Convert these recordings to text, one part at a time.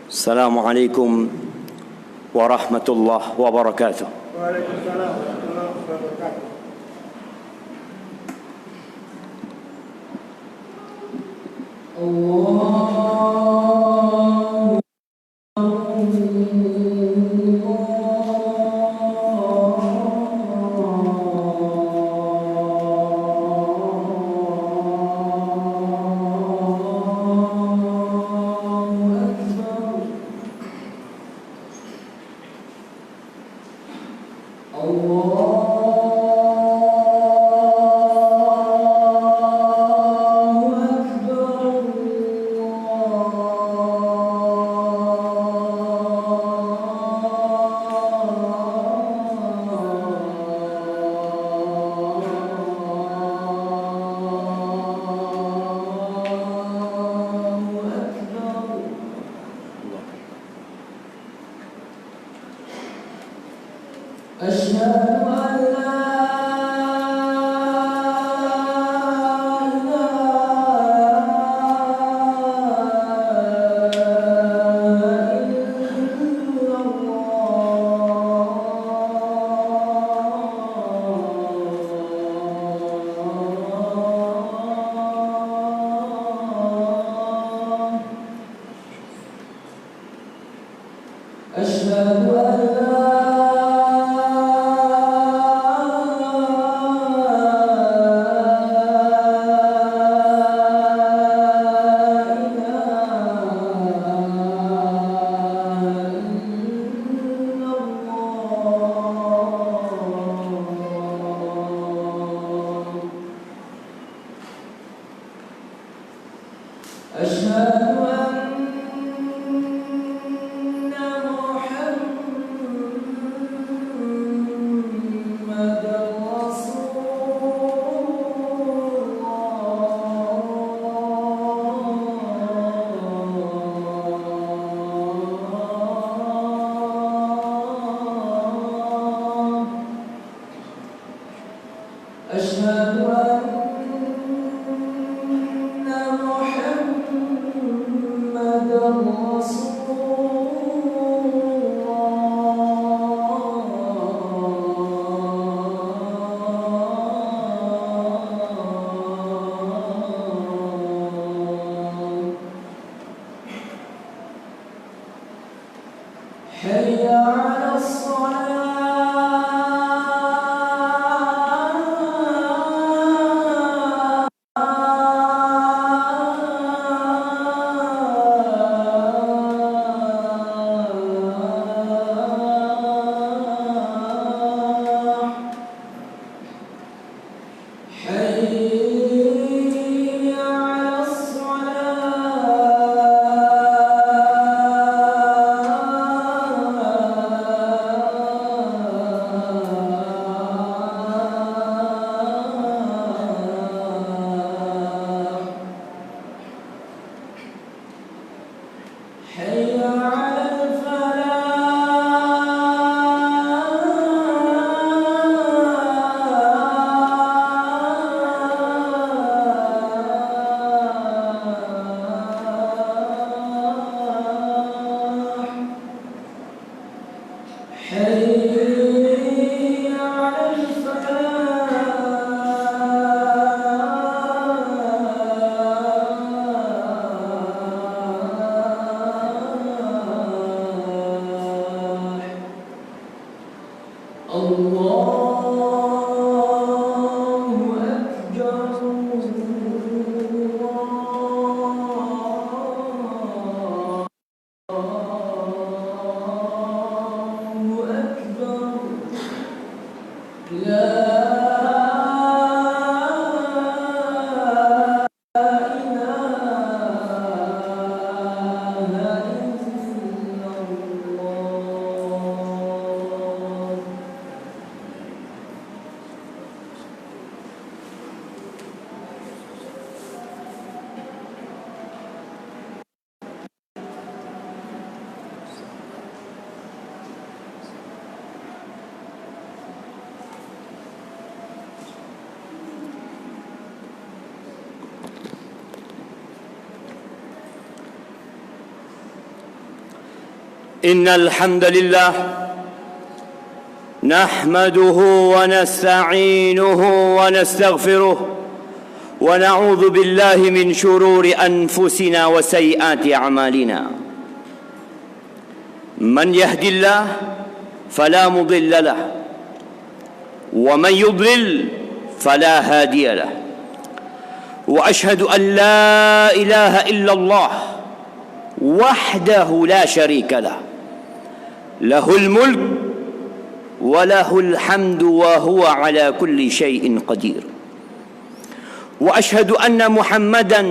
السلام عليكم ورحمة الله وبركاته. وعليكم السلام ورحمة الله وبركاته. إن الحمد لله نحمده ونستعينه ونستغفره ونعوذ بالله من شرور أنفسنا وسيئات أعمالنا من يهد الله فلا مضل له ومن يضلل فلا هادي له وأشهد أن لا إله إلا الله وحده لا شريك له له الملك وله الحمد وهو على كل شيء قدير وأشهد أن محمدا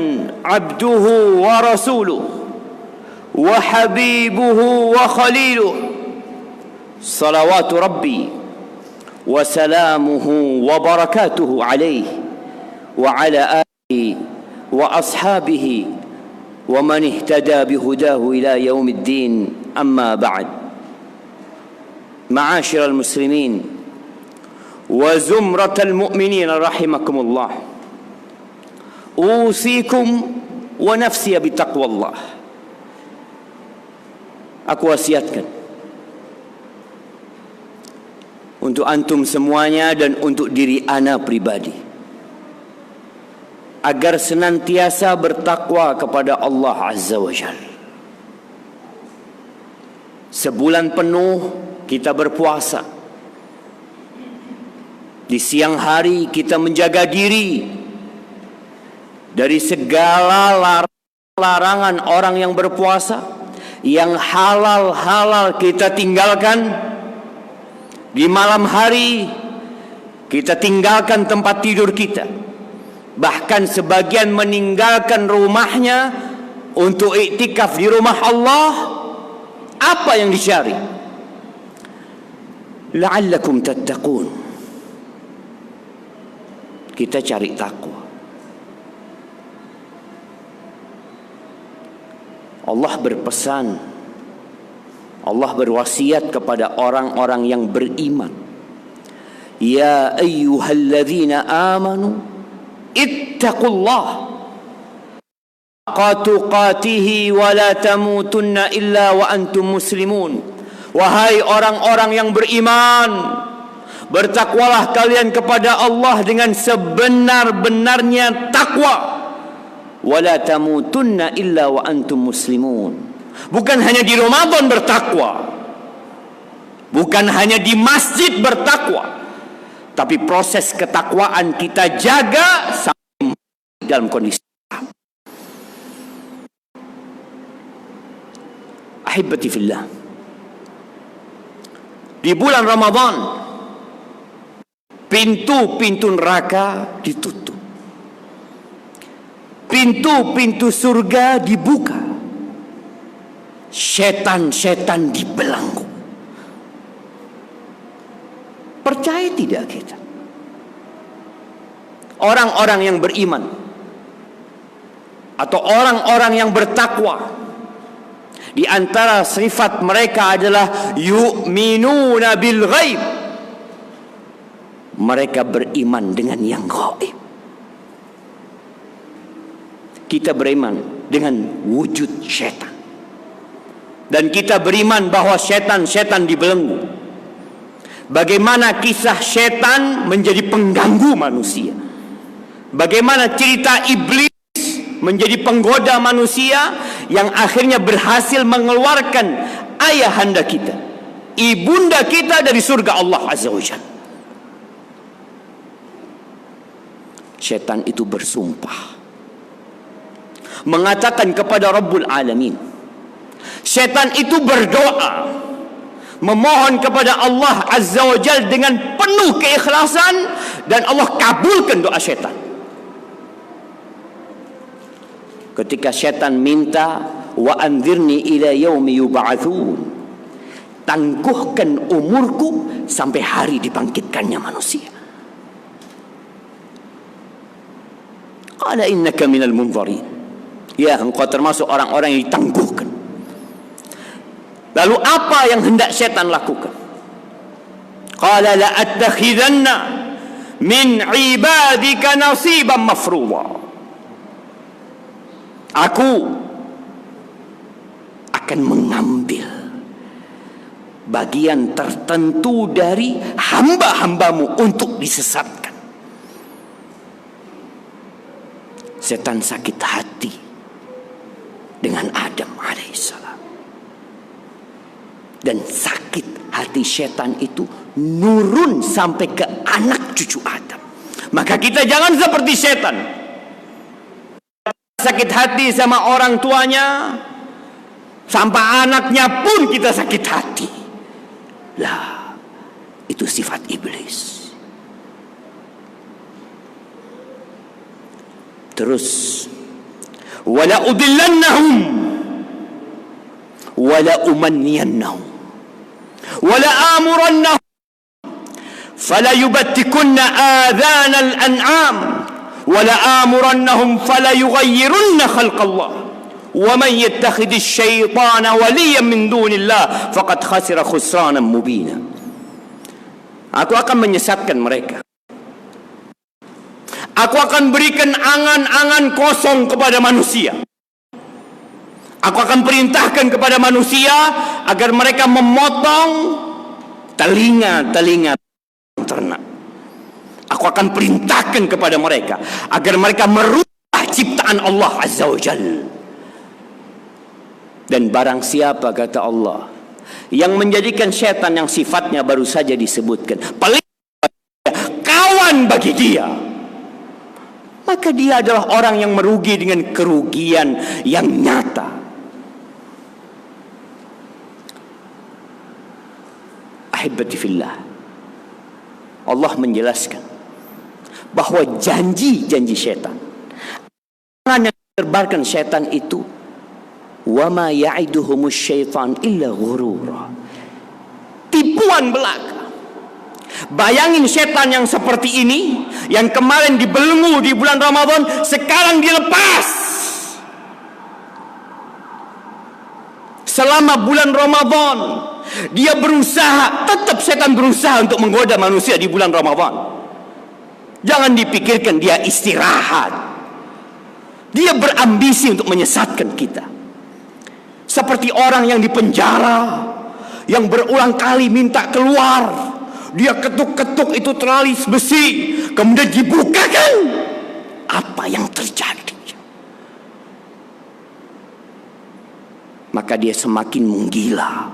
عبده ورسوله وحبيبه وخليله صلوات ربي وسلامه وبركاته عليه وعلى آله وأصحابه ومن اهتدى بهداه إلى يوم الدين أما بعد معاشر المسلمين وزمرة المؤمنين رحمكم الله أوصيكم ونفسي بتقوى الله. Aku wasiatkan untuk antum semuanya dan untuk diri ana pribadi agar senantiasa bertakwa kepada Allah Azza wa Jalla. Sebulan penuh kita berpuasa. Di siang hari kita menjaga diri dari segala larangan orang yang berpuasa. Yang halal-halal kita tinggalkan. Di malam hari kita tinggalkan tempat tidur kita. Bahkan sebagian meninggalkan rumahnya untuk iktikaf di rumah Allah. Apa yang dicari? La'allakum tattaqun. Kita cari takwa. Allah berpesan, Allah berwasiat kepada orang-orang yang beriman. Ya ayyuhalladzina amanu ittaqullah haqqa tuqatih wa la tamutunna illa wa antum muslimun. Wahai orang-orang yang beriman, bertakwalah kalian kepada Allah dengan sebenar-benarnya takwa. Wala tamutunna illa wa antum muslimun. Bukan hanya di Ramadan bertakwa, bukan hanya di masjid bertakwa, tapi proses ketakwaan kita jaga sampai dalam kondisi. Ahibati fillah, di bulan Ramadan pintu-pintu neraka ditutup, pintu-pintu surga dibuka, setan-setan dibelenggu. Percaya tidak kita? Orang-orang yang beriman atau orang-orang yang bertakwa, di antara sifat mereka adalah yu'minuna bil ghaib. Mereka beriman dengan yang gaib. Kita beriman dengan wujud setan. Dan kita beriman bahwa setan-setan dibelenggu. Bagaimana kisah setan menjadi pengganggu manusia. Bagaimana cerita iblis menjadi penggoda manusia yang akhirnya berhasil mengeluarkan ayahanda kita, ibunda kita dari surga Allah Azza wa Jalla. Setan itu bersumpah, mengatakan kepada Rabbul Alamin. Setan itu berdoa, memohon kepada Allah Azza wa Jalla dengan penuh keikhlasan, dan Allah kabulkan doa setan. Ketika setan minta, wa anzirni ila yaumi yub'atsun, tangguhkan umurku sampai hari dibangkitkannya manusia. Qala innaka minal munzarin, ya engkau termasuk orang-orang yang ditangguhkan. Lalu apa yang hendak setan lakukan? Qala la attakhidanna min ibadika nasiban mafruḍa. Aku akan mengambil bagian tertentu dari hamba-hambamu untuk disesatkan. Setan sakit hati dengan Adam alaihissalam. Dan sakit hati setan itu nurun sampai ke anak cucu Adam. Maka kita jangan seperti setan. Sakit hati sama orang tuanya, sampai anaknya pun kita sakit hati. Lah, itu sifat iblis. Terus, wala udillannahum wala umanniyannahum wala amurannahum fala yubattikunna adhan al-an'am wala amurannahum fala yughayyirunna khalqallah wa man yattakhidhish syaitana waliyan min dunillah faqad khasira khusranan mubina. Aku akan menyesatkan mereka. Aku akan berikan angan-angan kosong kepada manusia. Aku akan perintahkan kepada manusia agar mereka memotong telinga-telinga ternak. Aku akan perintahkan kepada mereka agar mereka merubah ciptaan Allah Azza wa Jalla. Dan barang siapa, kata Allah, yang menjadikan syaitan yang sifatnya baru saja disebutkan paling kawan bagi dia, maka dia adalah orang yang merugi dengan kerugian yang nyata. Ahibati fillah, Allah menjelaskan bahwa janji-janji syaitan yang diterbarkan syaitan itu, wa ma ya'iduhumus syaitan illa ghurura, tipuan belaka. Bayangin setan yang seperti ini, yang kemarin dibelenggu di bulan Ramadan, sekarang dilepas. Selama bulan Ramadan dia berusaha, tetap setan berusaha untuk menggoda manusia di bulan Ramadan. Jangan dipikirkan dia istirahat. Dia berambisi untuk menyesatkan kita. Seperti orang yang dipenjara, yang berulang kali minta keluar. Dia ketuk-ketuk itu teralis besi, kemudian dibukakan. Apa yang terjadi? Maka dia semakin menggila,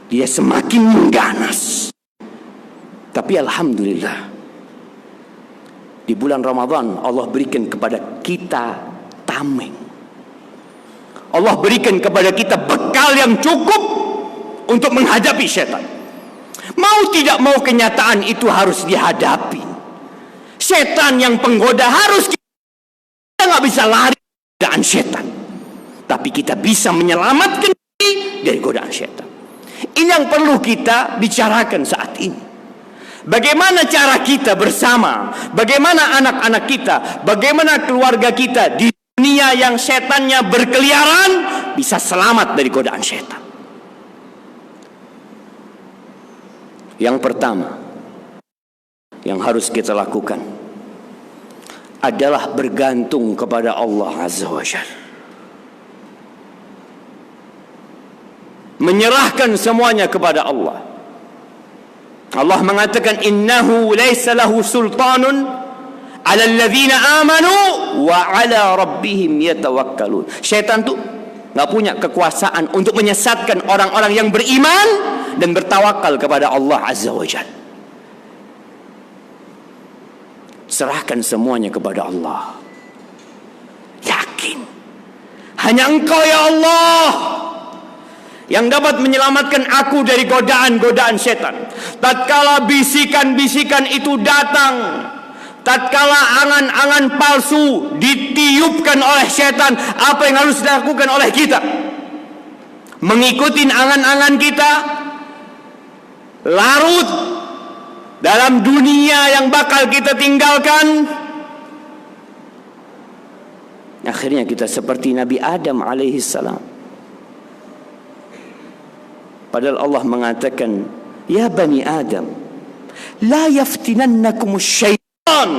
dia semakin mengganas. Tapi alhamdulillah, di bulan Ramadan Allah berikan kepada kita tameng. Allah berikan kepada kita bekal yang cukup untuk menghadapi syaitan. Mau tidak mau kenyataan itu harus dihadapi. Setan yang penggoda harus kita nggak bisa lari dari godaan setan, tapi kita bisa menyelamatkan diri dari godaan setan. Ini yang perlu kita bicarakan saat ini. Bagaimana cara kita bersama, bagaimana anak-anak kita, bagaimana keluarga kita di dunia yang setannya berkeliaran bisa selamat dari godaan setan. Yang pertama yang harus kita lakukan adalah bergantung kepada Allah Azza wa Jalla. Menyerahkan semuanya kepada Allah. Allah mengatakan innahu laysa lahu sultanun 'ala alladhina amanu wa 'ala rabbihim yatawakkalun. Syaitan tuh enggak punya kekuasaan untuk menyesatkan orang-orang yang beriman dan bertawakal kepada Allah Azza wa Jalla. Serahkan semuanya kepada Allah. Yakin hanya Engkau ya Allah yang dapat menyelamatkan aku dari godaan-godaan setan. Tatkala bisikan-bisikan itu datang, tatkala angan-angan palsu ditiupkan oleh setan, apa yang harus dilakukan oleh kita? Mengikuti angan-angan kita, larut dalam dunia yang bakal kita tinggalkan. Akhirnya kita seperti Nabi Adam alaihissalam. Padahal Allah mengatakan, ya bani Adam, la yaftinannakumus syaitan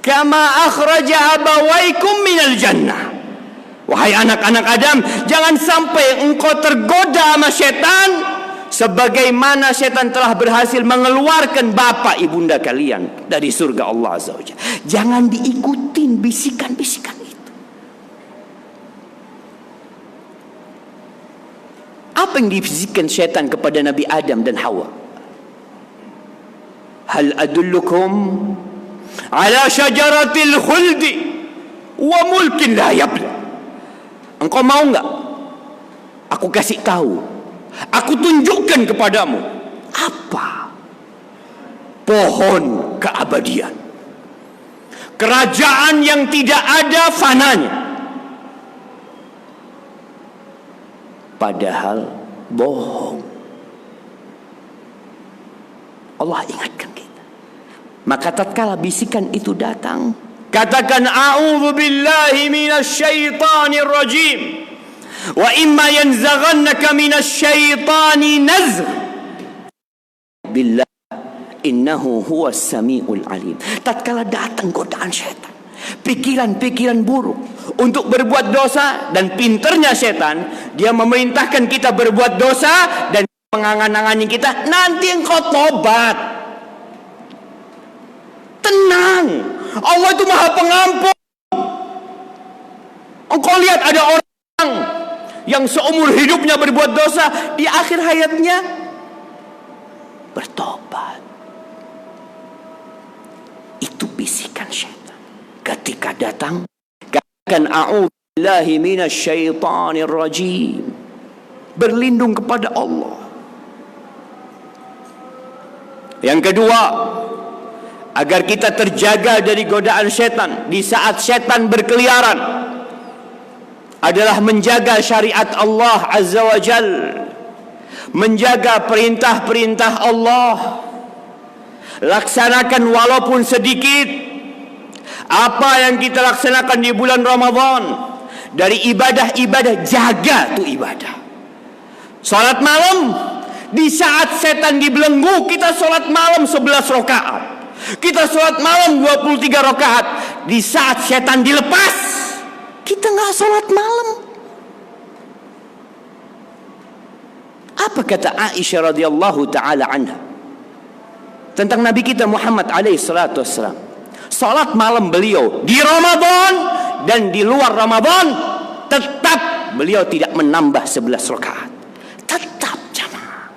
kama akhraja abawaikum minal jannah. Wahai anak-anak Adam, jangan sampai engkau tergoda sama setan sebagaimana setan telah berhasil mengeluarkan bapa ibunda kalian dari surga Allah Azza wa Jalla. Jangan diikutin bisikan-bisikan itu. Apa yang dibisikkan setan kepada Nabi Adam dan Hawa? Hal adullukum ala syajaratil khuldi wa mulkin la yabla. Engkau mau enggak aku kasih tahu, aku tunjukkan kepadamu apa pohon keabadian, kerajaan yang tidak ada fananya. Padahal bohong. Allah ingatkan kita. Maka tatkala bisikan itu datang, katakan a'udzu billahi minasyaitonir rajim. Wa imma yanzaghannaka minasyaitani nazgh. Billah innahu huwas samiul alim. Tatkala datang godaan syaitan, pikiran-pikiran buruk untuk berbuat dosa, dan pinternya setan, dia memerintahkan kita berbuat dosa dan mengangan-angannya kita, nanti engkau tobat. Tenang, Allah itu Maha Pengampun. Engkau lihat ada orang yang seumur hidupnya berbuat dosa, di akhir hayatnya bertobat. Itu bisikan syaitan. Ketika datang, katakan a'udzubillahi minasyaitonir rajim. Berlindung kepada Allah. Yang kedua, agar kita terjaga dari godaan setan di saat setan berkeliaran, adalah menjaga syariat Allah Azza wa Jal, menjaga perintah-perintah Allah. Laksanakan walaupun sedikit apa yang kita laksanakan di bulan Ramadan dari ibadah-ibadah, jaga tuh ibadah. Salat malam, di saat setan dibelenggu, kita salat malam 11 rakaat. Kita salat malam 23 rakaat. Di saat setan dilepas, kita nggak salat malam. Apa kata Aisyah radhiyallahu taala anha tentang Nabi kita Muhammad alaihi salatu wassalam? Salat malam beliau di Ramadan dan di luar Ramadan tetap beliau tidak menambah 11 rakaat. Tetap jamaah.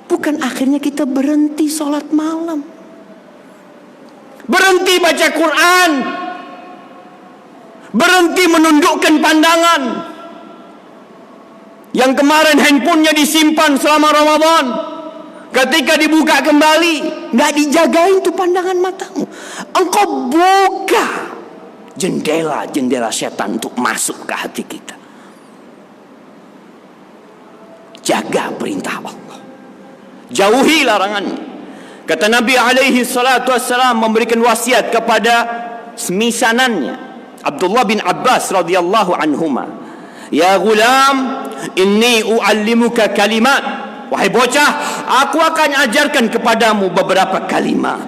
Bukan akhirnya kita berhenti salat malam, berhenti baca Quran, berhenti menundukkan pandangan. Yang kemarin handphonenya disimpan selama Ramadan, ketika dibuka kembali, nggak dijagain tuh pandangan matamu. Engkau buka jendela-jendela setan untuk masuk ke hati kita. Jaga perintah Allah, jauhi larangannya. Kata Nabi alaihi salatu wassalam memberikan wasiat kepada semisanannya, Abdullah bin Abbas radhiyallahu anhuma, ya gulam, inni uallimuka kalimat. Wahai bocah, aku akan ajarkan kepadamu beberapa kalimat.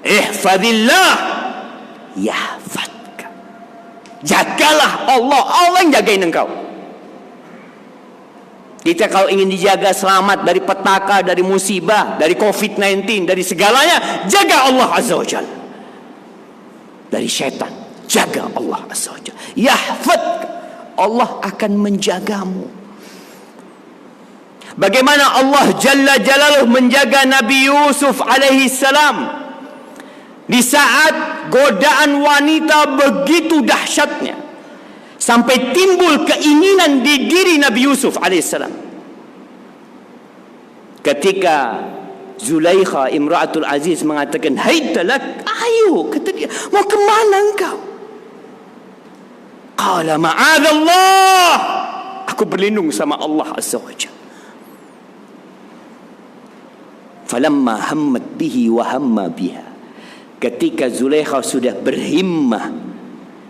Ihfadillah yahfadka. Jagalah Allah, Allah yang jagain engkau. Kita kalau ingin dijaga selamat dari petaka, dari musibah, dari COVID-19, dari segalanya, jaga Allah Azza wa Jalla. Dari syaitan, jaga Allah Azza wa Jalla. Yahfadka, Allah akan menjagamu. Bagaimana Allah Jalla Jalaluh menjaga Nabi Yusuf alaihi salam di saat godaan wanita begitu dahsyatnya, sampai timbul keinginan di diri Nabi Yusuf alaihissalam. Ketika Zulaikha Imra'atul Aziz mengatakan, "Haytalak, ayo," kata dia, "mau kemana engkau?" Qala ma'adallah, aku berlindung sama Allah Azza wa Jalla. Falamma hammat bihi wa hamma biha, ketika Zulaikha sudah berhimmah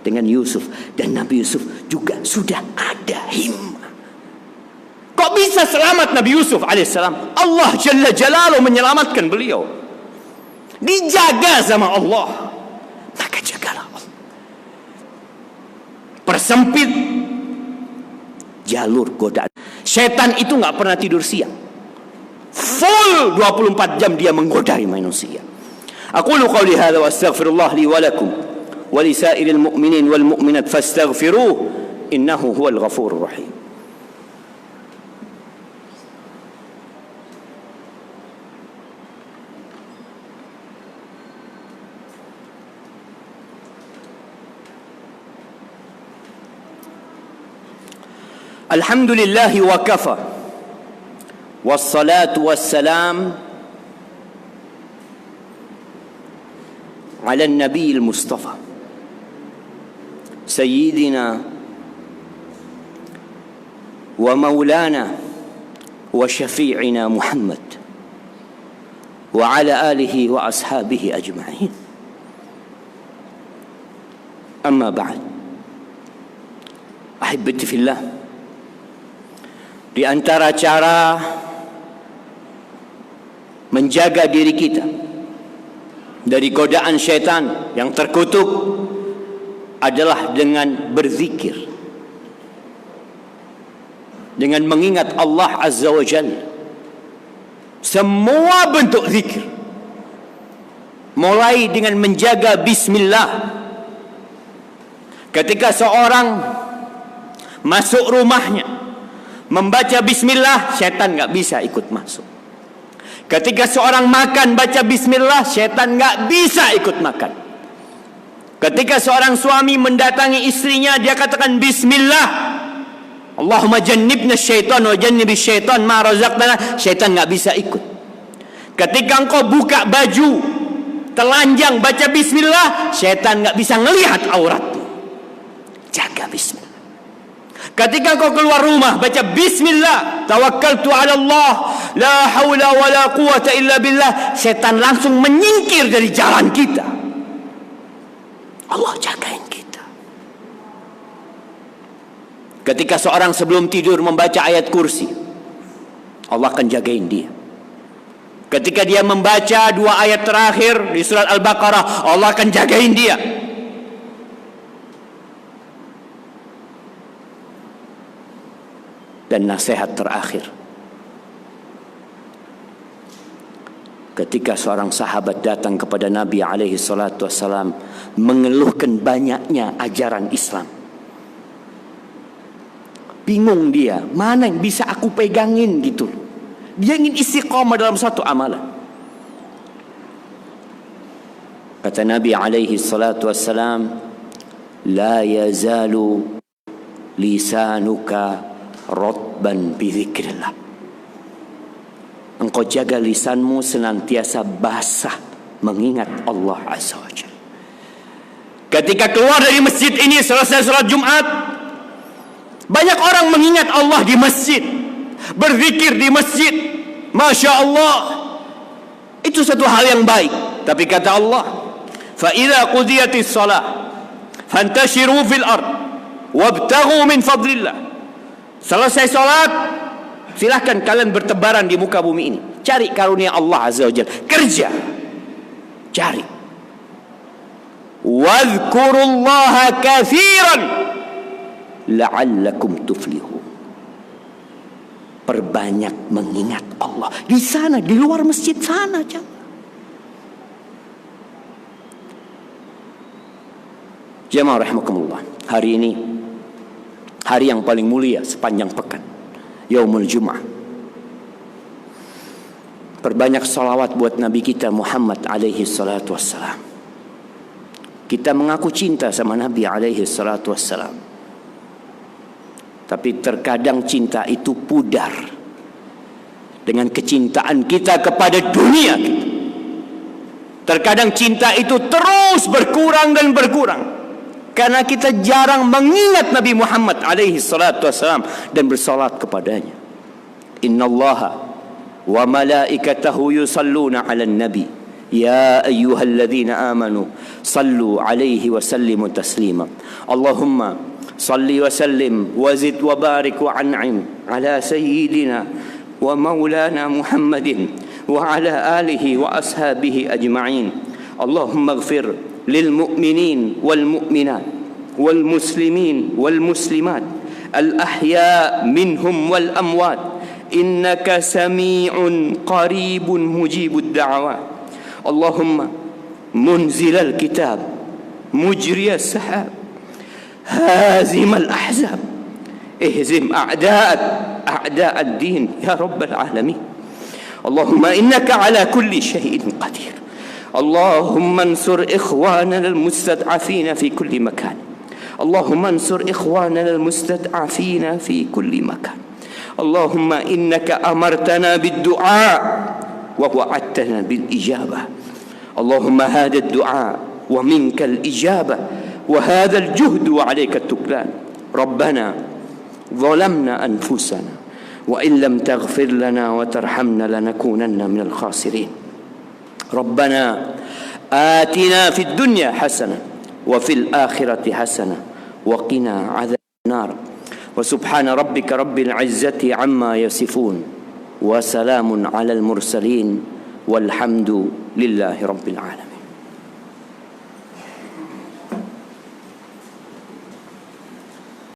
dengan Yusuf, dan Nabi Yusuf juga sudah ada himmah. Kok bisa selamat Nabi Yusuf alaihissalam? Allah Jalla Jalaluh menyelamatkan beliau. Dijaga sama Allah. Maka jagalah Allah. Persempit jalur godaan. Setan itu nggak pernah tidur siang. Full 24 jam dia menggodai manusia. Aqulu qawli hadza wa astaghfirullah li wa lakum wa li sa'iril mu'minin wal mu'minat fastaghfiruhu innahu huwal ghafurur rahim. Alhamdulillahi wa kafa wassalatu wassalam ala nabi al-mustafa sayyidina wa maulana wa syafi'ina Muhammad wa ala alihi wa ashabihi ajma'in. Amma ba'd. Ahibbati fillah, di antara cara menjaga diri kita dari godaan syaitan yang terkutuk adalah dengan berzikir, dengan mengingat Allah Azza wa Jalla. Semua bentuk zikir, mulai dengan menjaga bismillah. Ketika seorang masuk rumahnya membaca bismillah, syaitan nggak bisa ikut masuk. Ketika seorang makan baca bismillah, syaitan nggak bisa ikut makan. Ketika seorang suami mendatangi istrinya, dia katakan bismillah, Allahumma jannibna syaitan wa jannibis syaitan ma razaqtana, syaitan nggak bisa ikut. Ketika engkau buka baju telanjang baca bismillah, syaitan nggak bisa ngelihat auratmu. Jaga bismillah. Ketika kau keluar rumah baca bismillah, tawakkaltu ala Allah, la haula wa la quwata illa billah, setan langsung menyingkir dari jalan kita. Allah jagain kita. Ketika seorang sebelum tidur membaca ayat kursi, Allah akan jagain dia. Ketika dia membaca 2 ayat terakhir di surat Al-Baqarah, Allah akan jagain dia. Dan nasihat terakhir, ketika seorang sahabat datang kepada Nabi alaihi salatu wassalam mengeluhkan banyaknya ajaran Islam, bingung dia, mana yang bisa aku pegangin gitu. Dia ingin istiqamah dalam satu amalan. Kata Nabi alaihi salatu wassalam, la yazalu lisanuka rotban bizikrillah. Engkau jaga lisanmu senantiasa basah mengingat Allah Azza wa Jalla. Ketika keluar dari masjid ini selesai salat Jumat, banyak orang mengingat Allah di masjid, berzikir di masjid. Masya Allah, itu satu hal yang baik. Tapi kata Allah, fa idza qudiyatis shalah fantashiru fil ard wabtaghu min fadlillah. Selesai sholat, silahkan kalian bertebaran di muka bumi ini, cari karunia Allah Azza wa Jalla, kerja, cari. Wadhkurullaha katsiran la'allakum tuflihun. Perbanyak mengingat Allah di sana, di luar masjid sana, jemaah rahimakumullah. Hari ini hari yang paling mulia sepanjang pekan, Yaumul Jum'ah. Perbanyak salawat buat Nabi kita Muhammad alaihi salatu wassalam. Kita mengaku cinta sama Nabi alaihi salatu wassalam, tapi terkadang cinta itu pudar dengan kecintaan kita kepada dunia kita. Terkadang cinta itu terus berkurang dan berkurang karena kita jarang mengingat Nabi Muhammad alaihi salatu wassalam dan bersalat kepadanya. Innallaha wa malaikatahu yusalluna 'alan nabi ya ayyuhalladzina amanu sallu 'alaihi wa sallimu taslima. Allahumma salli wa sallim wa zid wa barik wa an'im 'ala sayyidina wa maulana Muhammadin wa 'ala alihi wa ashabihi ajma'in. Allahumma ighfir lil mu'minin wal mu'minat والمسلمين والمسلمات الأحياء منهم والأموات إنك سميع قريب مجيب الدعوات. اللهم منزل الكتاب مجري السحاب هازم الأحزاب اهزم أعداء الدين يا رب العالمين. اللهم إنك على كل شيء قدير. اللهم انصر إخواننا المستضعفين في كل مكان. اللهم انصر إخواننا المستضعفين في كل مكان. اللهم إنك أمرتنا بالدعاء ووعدتنا بالإجابة. اللهم هذا الدعاء ومنك الإجابة وهذا الجهد وعليك التكلان. ربنا ظلمنا أنفسنا وإن لم تغفر لنا وترحمنا لنكونن من الخاسرين. ربنا آتنا في الدنيا حسنة وفي الآخرة حسنة وقنا عذاب النار. وسبحان ربك رب العزة عما يصفون وسلام على المرسلين والحمد لله رب العالمين.